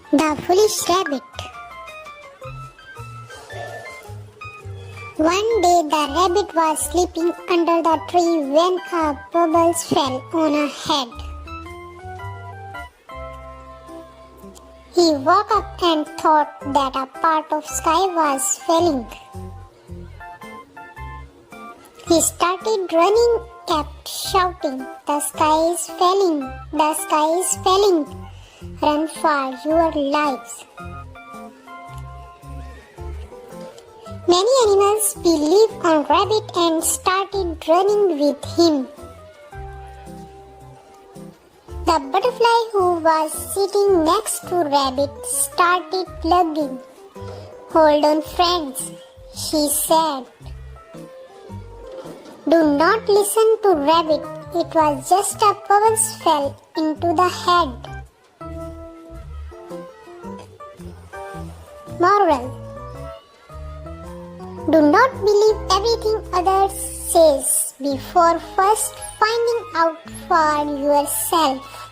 The Foolish Rabbit. One day the rabbit was sleeping under the tree when a bubble fell on her head. He woke up and thought that a part of sky was falling. He started running, kept shouting, "The sky is falling! The sky is falling! Run for your lives!" Many animals believed on Rabbit and started running with him. The butterfly who was sitting next to Rabbit started plugging. "Hold on, friends," she said. "Do not listen to Rabbit. It was just a pebble fell into the head." Moral: do not believe everything others says before first finding out for yourself.